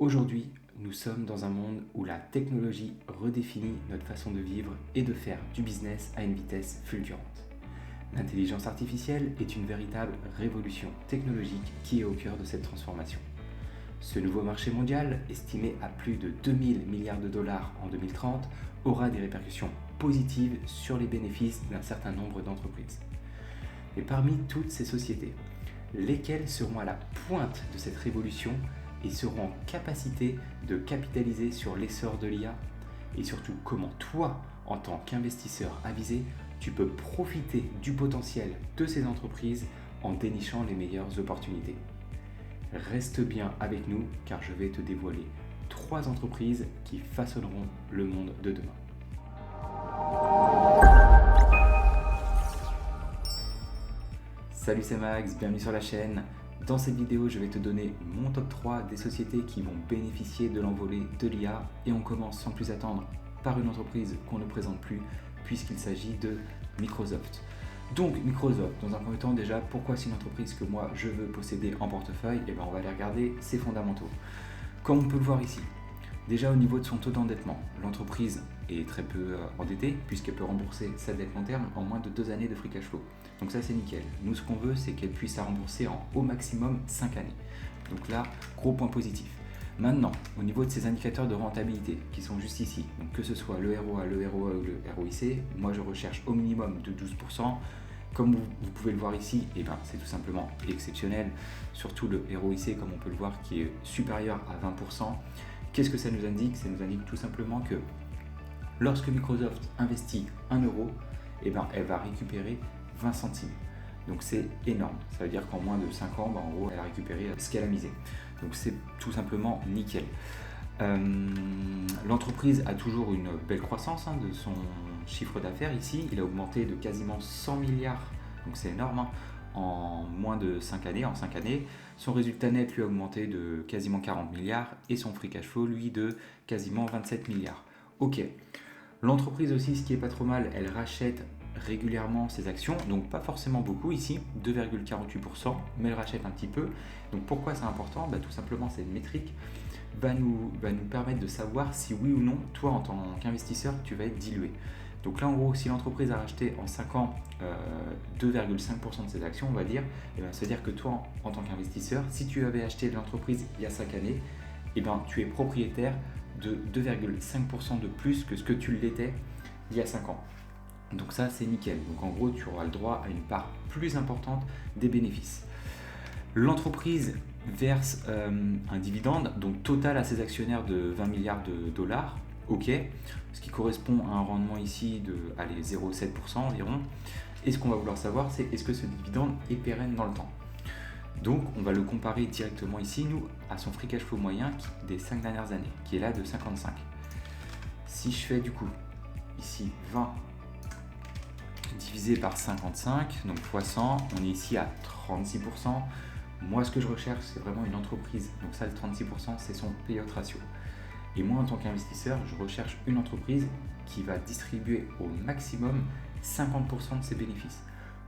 Aujourd'hui, nous sommes dans un monde où la technologie redéfinit notre façon de vivre et de faire du business à une vitesse fulgurante. L'intelligence artificielle est une véritable révolution technologique qui est au cœur de cette transformation. Ce nouveau marché mondial, estimé à plus de 2000 milliards de dollars en 2030, aura des répercussions positives sur les bénéfices d'un certain nombre d'entreprises. Et parmi toutes ces sociétés, lesquelles seront à la pointe de cette révolution et seront en capacité de capitaliser sur l'essor de l'IA, et surtout comment toi, en tant qu'investisseur avisé, tu peux profiter du potentiel de ces entreprises en dénichant les meilleures opportunités. Reste bien avec nous car je vais te dévoiler 3 entreprises qui façonneront le monde de demain. Salut, c'est Max, bienvenue sur la chaîne. Dans cette vidéo, je vais te donner mon top 3 des sociétés qui vont bénéficier de l'envolée de l'IA et on commence sans plus attendre par une entreprise qu'on ne présente plus puisqu'il s'agit de Microsoft. Donc Microsoft, dans un premier temps déjà, pourquoi c'est une entreprise que moi je veux posséder en portefeuille? Et bien on va aller regarder ses fondamentaux. Comme on peut le voir ici, déjà au niveau de son taux d'endettement, l'entreprise est très peu endettée puisqu'elle peut rembourser sa dette long terme en moins de 2 années de free cash flow. Donc ça c'est nickel. Nous ce qu'on veut c'est qu'elle puisse la rembourser en au maximum 5 années. Donc là, gros point positif. Maintenant, au niveau de ces indicateurs de rentabilité qui sont juste ici, donc que ce soit le ROA, le ROE ou le ROIC, moi je recherche au minimum de 12%. Comme vous pouvez le voir ici, c'est tout simplement exceptionnel, surtout le ROIC comme on peut le voir qui est supérieur à 20%. Qu'est-ce que ça nous indique? Ça nous indique tout simplement que lorsque Microsoft investit 1 euro, elle va récupérer 20 centimes. Donc c'est énorme. Ça veut dire qu'en moins de 5 ans, en gros, elle a récupéré ce qu'elle a misé. Donc c'est tout simplement nickel. L'entreprise a toujours une belle croissance de son chiffre d'affaires ici. Il a augmenté de quasiment 100 milliards, donc c'est énorme, en moins de 5 années. En 5 années, son résultat net lui a augmenté de quasiment 40 milliards et son free cash flow lui de quasiment 27 milliards. Ok. L'entreprise aussi, ce qui est pas trop mal, elle rachète régulièrement ses actions, donc pas forcément beaucoup ici, 2,48%, mais elle rachète un petit peu. Donc pourquoi c'est important? Tout simplement cette métrique va nous permettre de savoir si oui ou non, toi en tant qu'investisseur, tu vas être dilué. Donc là en gros, si l'entreprise a racheté en 5 ans 2,5% de ses actions, on va dire, ça veut dire que toi en tant qu'investisseur, si tu avais acheté l'entreprise il y a 5 années, tu es propriétaire de 2,5% de plus que ce que tu l'étais il y a 5 ans. Donc ça c'est nickel, donc en gros tu auras le droit à une part plus importante des bénéfices. L'entreprise verse un dividende donc total à ses actionnaires de 20 milliards de dollars, ok, ce qui correspond à un rendement ici de 0,7% environ. Et ce qu'on va vouloir savoir c'est est-ce que ce dividende est pérenne dans le temps. Donc on va le comparer directement ici nous à son free cash flow moyen des 5 dernières années qui est là de 55. Si je fais du coup ici 20 divisé par 55, donc fois 100, on est ici à 36%. Moi, ce que je recherche, c'est vraiment une entreprise. Donc ça, le 36%, c'est son payout ratio. Et moi, en tant qu'investisseur, je recherche une entreprise qui va distribuer au maximum 50% de ses bénéfices.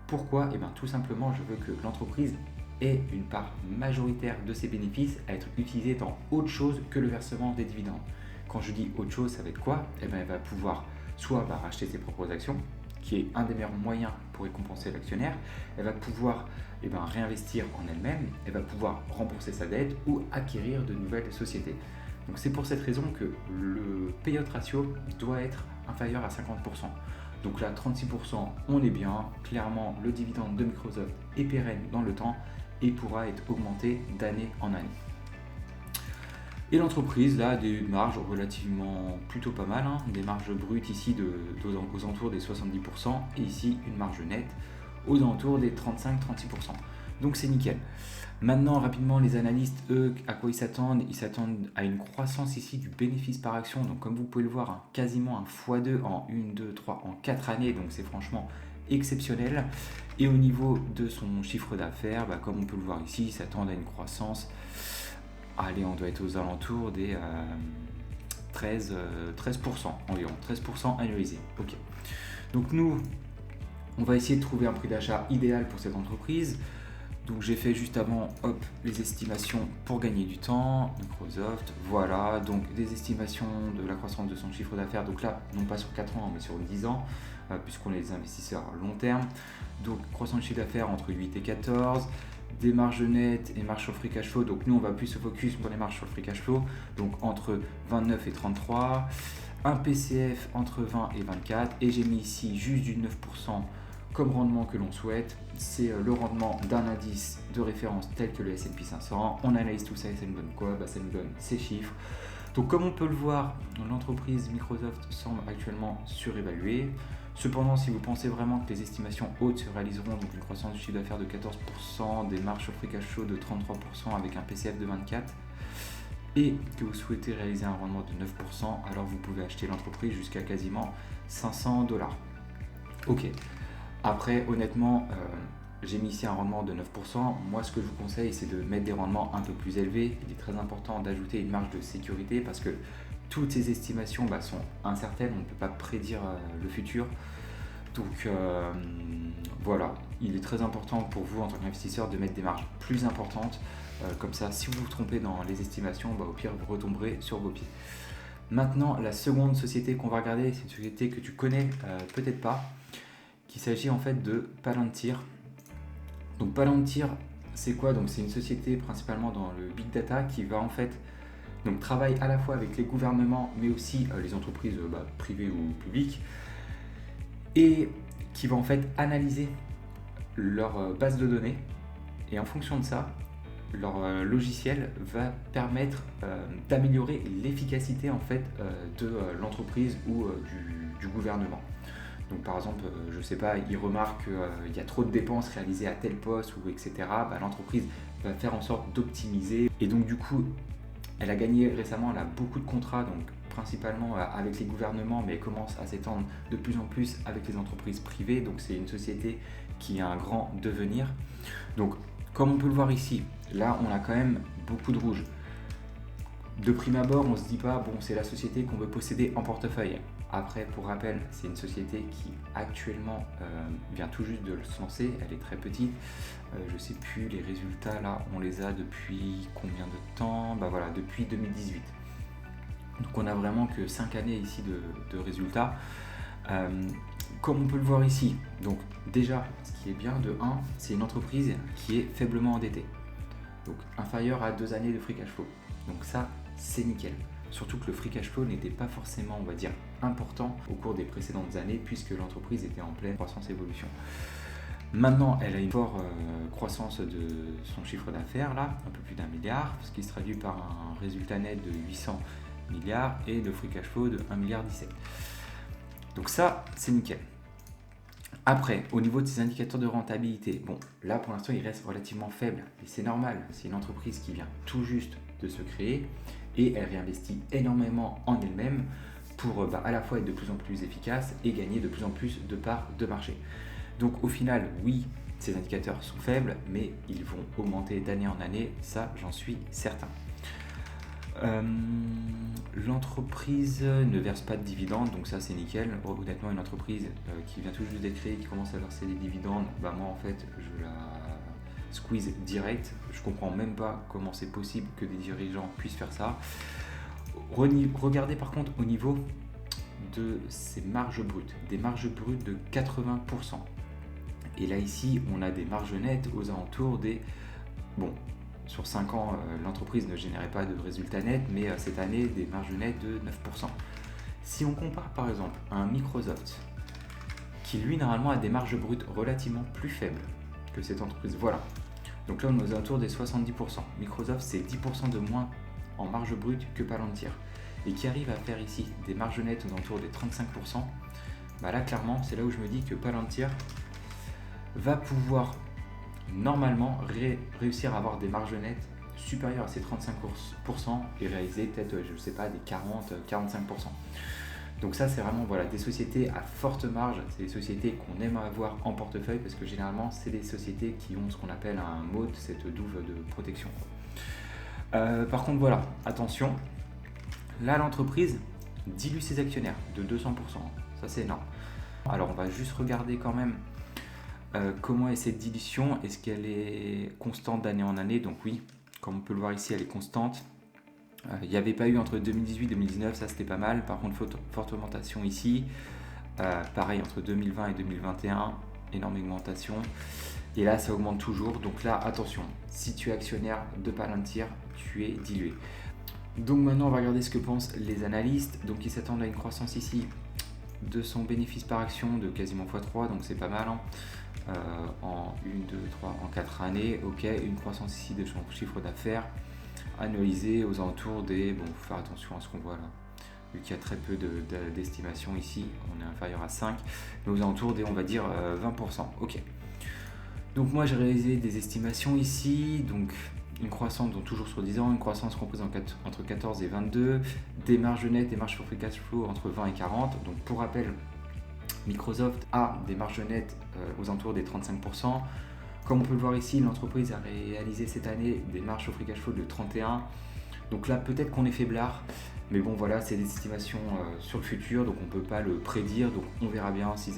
Pourquoi? Tout simplement, je veux que l'entreprise ait une part majoritaire de ses bénéfices à être utilisée dans autre chose que le versement des dividendes. Quand je dis autre chose, ça va être quoi? Elle va pouvoir soit racheter ses propres actions, qui est un des meilleurs moyens pour récompenser l'actionnaire. Elle va pouvoir réinvestir en elle-même, elle va pouvoir rembourser sa dette ou acquérir de nouvelles sociétés. Donc c'est pour cette raison que le payout ratio doit être inférieur à 50%. Donc là, 36%, on est bien. Clairement, le dividende de Microsoft est pérenne dans le temps et pourra être augmenté d'année en année. Et l'entreprise là a des marges relativement plutôt pas mal, des marges brutes ici aux alentours des 70% et ici une marge nette aux alentours des 35-36%. Donc c'est nickel. Maintenant rapidement les analystes, eux, à quoi ils s'attendent? Ils s'attendent à une croissance ici du bénéfice par action. Donc comme vous pouvez le voir, quasiment un x2 en 1, 2, 3, en 4 années. Donc c'est franchement exceptionnel. Et au niveau de son chiffre d'affaires, comme on peut le voir ici, ils s'attendent à une croissance. On doit être aux alentours des 13% environ, 13% annualisé. Ok. Donc nous, on va essayer de trouver un prix d'achat idéal pour cette entreprise. Donc j'ai fait juste avant, hop, les estimations pour gagner du temps, Microsoft, voilà, donc des estimations de la croissance de son chiffre d'affaires, donc là, non pas sur 4 ans, mais sur 10 ans, puisqu'on est des investisseurs à long terme. Donc croissance de chiffre d'affaires entre 8 et 14, des marges nettes et marges sur le free cash flow, donc nous on va plus se focus sur les marges sur le free cash flow, donc entre 29 et 33, un PCF entre 20 et 24, et j'ai mis ici juste du 9% comme rendement que l'on souhaite. C'est le rendement d'un indice de référence tel que le S&P 500. On analyse tout ça et ça nous donne quoi? Ça nous donne ces chiffres. Donc comme on peut le voir, l'entreprise Microsoft semble actuellement surévaluée. Cependant, si vous pensez vraiment que les estimations hautes se réaliseront, donc une croissance du chiffre d'affaires de 14%, des marges sur free cash flow de 33% avec un PCF de 24%, et que vous souhaitez réaliser un rendement de 9%, alors vous pouvez acheter l'entreprise jusqu'à quasiment 500 $. Ok. Après, honnêtement, j'ai mis ici un rendement de 9%. Moi, ce que je vous conseille, c'est de mettre des rendements un peu plus élevés. Il est très important d'ajouter une marge de sécurité parce que toutes ces estimations sont incertaines. On ne peut pas prédire le futur. Donc voilà, il est très important pour vous en tant qu'investisseur de mettre des marges plus importantes. Comme ça, si vous vous trompez dans les estimations, au pire, vous retomberez sur vos pieds. Maintenant, la seconde société qu'on va regarder, c'est une société que tu connais peut-être pas. Il s'agit en fait de Palantir. Donc Palantir, c'est quoi? Donc c'est une société principalement dans le big data qui va en fait donc travaille à la fois avec les gouvernements mais aussi les entreprises privées ou publiques et qui va en fait analyser leur base de données et en fonction de ça, leur logiciel va permettre d'améliorer l'efficacité en fait de l'entreprise ou du gouvernement. Donc par exemple, je ne sais pas, il remarque qu'il y a trop de dépenses réalisées à tel poste ou etc. L'entreprise va faire en sorte d'optimiser. Et donc du coup, elle a gagné récemment, elle a beaucoup de contrats, donc principalement avec les gouvernements, mais elle commence à s'étendre de plus en plus avec les entreprises privées. Donc c'est une société qui a un grand devenir. Donc comme on peut le voir ici, là on a quand même beaucoup de rouge. De prime abord, on ne se dit pas, bon, c'est la société qu'on veut posséder en portefeuille. Après, pour rappel, c'est une société qui actuellement vient tout juste de se lancer, elle est très petite. Je ne sais plus, les résultats là, on les a depuis combien de temps? Voilà, depuis 2018. Donc on n'a vraiment que 5 années ici de résultats. Comme on peut le voir ici, donc déjà, ce qui est bien de 1, c'est une entreprise qui est faiblement endettée. Donc inférieure à 2 années de free cash flow. Donc ça, c'est nickel. Surtout que le free cash flow n'était pas forcément, on va dire, important au cours des précédentes années puisque l'entreprise était en pleine croissance-évolution. Maintenant, elle a une forte croissance de son chiffre d'affaires, là, un peu plus d'1 milliard, ce qui se traduit par un résultat net de 800 milliards et de free cash flow de 1,17 milliard. Donc ça, c'est nickel. Après, au niveau de ses indicateurs de rentabilité, bon, là pour l'instant, il reste relativement faible et c'est normal. C'est une entreprise qui vient tout juste de se créer et elle réinvestit énormément en elle-même pour à la fois être de plus en plus efficace et gagner de plus en plus de parts de marché. Donc au final, oui, ces indicateurs sont faibles, mais ils vont augmenter d'année en année, ça j'en suis certain. L'entreprise ne verse pas de dividendes, donc ça c'est nickel. Honnêtement, une entreprise qui vient tout juste d'être créée, qui commence à verser des dividendes, moi en fait je la squeeze direct. Je comprends même pas comment c'est possible que des dirigeants puissent faire ça. Regardez par contre au niveau de ses marges brutes, des marges brutes de 80%. Et là ici on a des marges nettes aux alentours des... Sur 5 ans, l'entreprise ne générait pas de résultats nets, mais cette année, des marges nettes de 9%. Si on compare par exemple à un Microsoft, qui lui normalement a des marges brutes relativement plus faibles que cette entreprise, voilà. Donc là on est aux alentours des 70%. Microsoft c'est 10% de moins en marge brute que Palantir. Et qui arrive à faire ici des marges nettes aux alentours des 35%, là clairement c'est là où je me dis que Palantir va pouvoir normalement réussir à avoir des marges nettes supérieures à ces 35% et réaliser peut-être, je ne sais pas, des 40-45%. Donc ça c'est vraiment des sociétés à forte marge, c'est des sociétés qu'on aime avoir en portefeuille parce que généralement c'est des sociétés qui ont ce qu'on appelle un moat, cette douve de protection. Par contre attention, là l'entreprise dilue ses actionnaires de 200%, ça c'est énorme. Alors on va juste regarder quand même Comment est cette dilution? Est-ce qu'elle est constante d'année en année? Donc oui, comme on peut le voir ici, elle est constante. Il n'y avait pas eu entre 2018 et 2019, ça c'était pas mal. Par contre, forte augmentation ici. Pareil entre 2020 et 2021, énorme augmentation. Et là, ça augmente toujours. Donc là, attention, si tu es actionnaire de Palantir, tu es dilué. Donc maintenant, on va regarder ce que pensent les analystes. Donc ils s'attendent à une croissance ici de son bénéfice par action de quasiment x3, donc c'est pas mal. En 1, 2, 3, en 4 années. Ok, une croissance ici de son chiffre d'affaires annualisé aux alentours des... Bon, il faut faire attention à ce qu'on voit là. Vu qu'il y a très peu d'estimation ici, on est inférieur à 5, mais aux alentours des, on va dire, 20%. Ok. Donc moi j'ai réalisé des estimations ici, donc une croissance, donc toujours sur 10 ans, une croissance comprise entre 14 et 22, des marges nettes et marges sur free cash flow entre 20 et 40. Donc pour rappel, Microsoft a des marges nettes aux alentours des 35%. Comme on peut le voir ici, l'entreprise a réalisé cette année des marges sur free cash flow de 31. Donc là peut-être qu'on est faiblard, mais bon voilà, c'est des estimations sur le futur, donc on ne peut pas le prédire, donc on verra bien si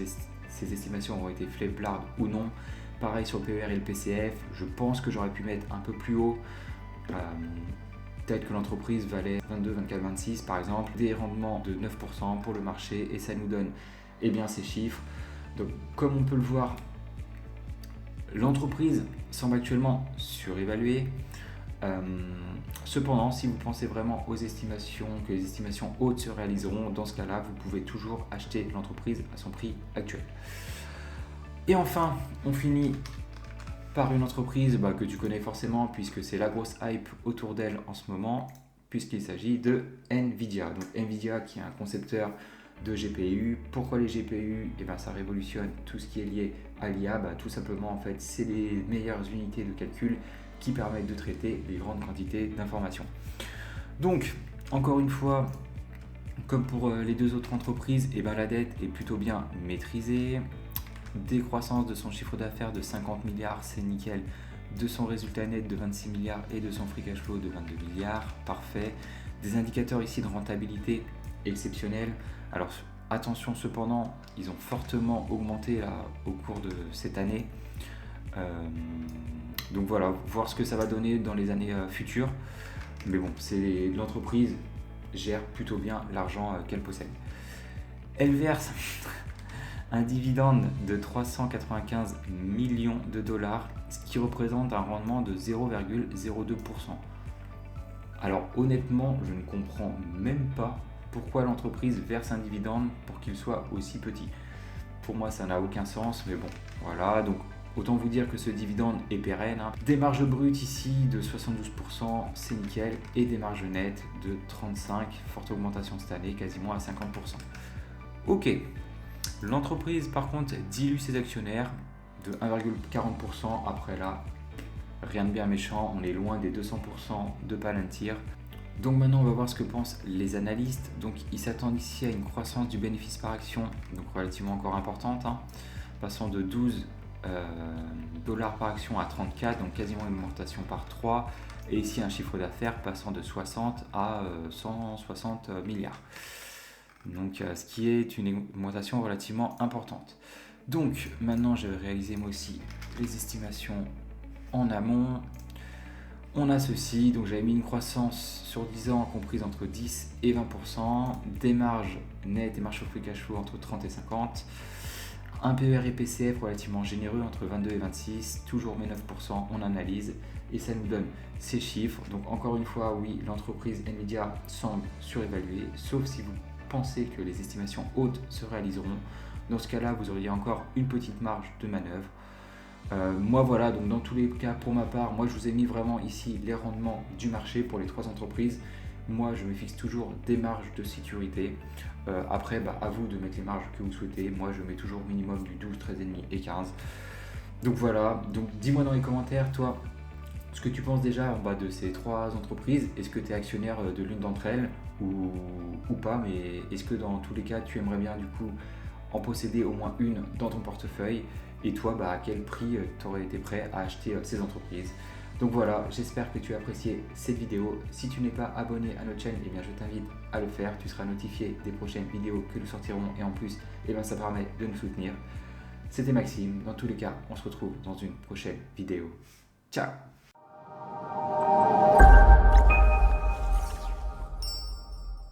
ces estimations ont été faiblardes ou non. Pareil sur le PER et le PCF, je pense que j'aurais pu mettre un peu plus haut. Peut-être que l'entreprise valait 22, 24, 26 par exemple, des rendements de 9% pour le marché, et ça nous donne ces chiffres. Donc comme on peut le voir, l'entreprise semble actuellement surévaluée. Cependant, si vous pensez vraiment aux estimations, que les estimations hautes se réaliseront, dans ce cas-là, vous pouvez toujours acheter l'entreprise à son prix actuel. Et enfin, on finit par une entreprise que tu connais forcément, puisque c'est la grosse hype autour d'elle en ce moment, puisqu'il s'agit de Nvidia. Donc Nvidia qui est un concepteur de GPU. Pourquoi les GPU? Ça révolutionne tout ce qui est lié à l'IA. Tout simplement, en fait, c'est les meilleures unités de calcul qui permettent de traiter les grandes quantités d'informations. Donc, encore une fois, comme pour les deux autres entreprises, la dette est plutôt bien maîtrisée. Décroissance de son chiffre d'affaires de 50 milliards, c'est nickel. De son résultat net de 26 milliards et de son free cash flow de 22 milliards, parfait. Des indicateurs ici de rentabilité exceptionnels. Alors attention cependant, ils ont fortement augmenté là, au cours de cette année. Donc voilà, voir ce que ça va donner dans les années futures. Mais bon, l'entreprise gère plutôt bien l'argent qu'elle possède. Elle verse un dividende de 395 millions de dollars, ce qui représente un rendement de 0,02%. Alors honnêtement, je ne comprends même pas pourquoi l'entreprise verse un dividende pour qu'il soit aussi petit. Pour moi, ça n'a aucun sens, mais bon, voilà. Donc autant vous dire que ce dividende est pérenne. Des marges brutes ici de 72%, c'est nickel, et des marges nettes de 35%, forte augmentation cette année, quasiment à 50%. Ok. L'entreprise, par contre, dilue ses actionnaires de 1,40%. Après là, rien de bien méchant, on est loin des 200% de Palantir. Donc maintenant, on va voir ce que pensent les analystes. Donc ils s'attendent ici à une croissance du bénéfice par action, donc relativement encore importante, passant de 12 dollars par action à 34, donc quasiment une augmentation par 3. Et ici, un chiffre d'affaires passant de 60 à 160 milliards. Donc ce qui est une augmentation relativement importante. Donc maintenant je vais réaliser moi aussi les estimations en amont. On a ceci, donc j'avais mis une croissance sur 10 ans comprise entre 10 et 20%, des marges nettes et marges sur free cash flow entre 30 et 50, un PER et PCF relativement généreux entre 22 et 26, toujours mes 9%, on analyse et ça nous donne ces chiffres. Donc encore une fois, oui, l'entreprise Nvidia semble surévaluée, sauf si vous pensez que les estimations hautes se réaliseront. Dans ce cas-là, vous auriez encore une petite marge de manœuvre. Moi voilà, donc dans tous les cas, pour ma part, moi je vous ai mis vraiment ici les rendements du marché pour les trois entreprises. Moi je me fixe toujours des marges de sécurité. Après, à vous de mettre les marges que vous souhaitez. Moi je mets toujours minimum du 12, 13,5 et 15. Donc voilà, donc dis-moi dans les commentaires, toi, ce que tu penses déjà de ces trois entreprises. Est-ce que tu es actionnaire de l'une d'entre elles ou pas, mais est-ce que dans tous les cas tu aimerais bien du coup en posséder au moins une dans ton portefeuille, et toi à quel prix tu aurais été prêt à acheter ces entreprises. Donc voilà, j'espère que tu as apprécié cette vidéo. Si tu n'es pas abonné à notre chaîne, je t'invite à le faire, tu seras notifié des prochaines vidéos que nous sortirons, et en plus ça permet de nous soutenir. C'était Maxime. Dans tous les cas, on se retrouve dans une prochaine vidéo. Ciao!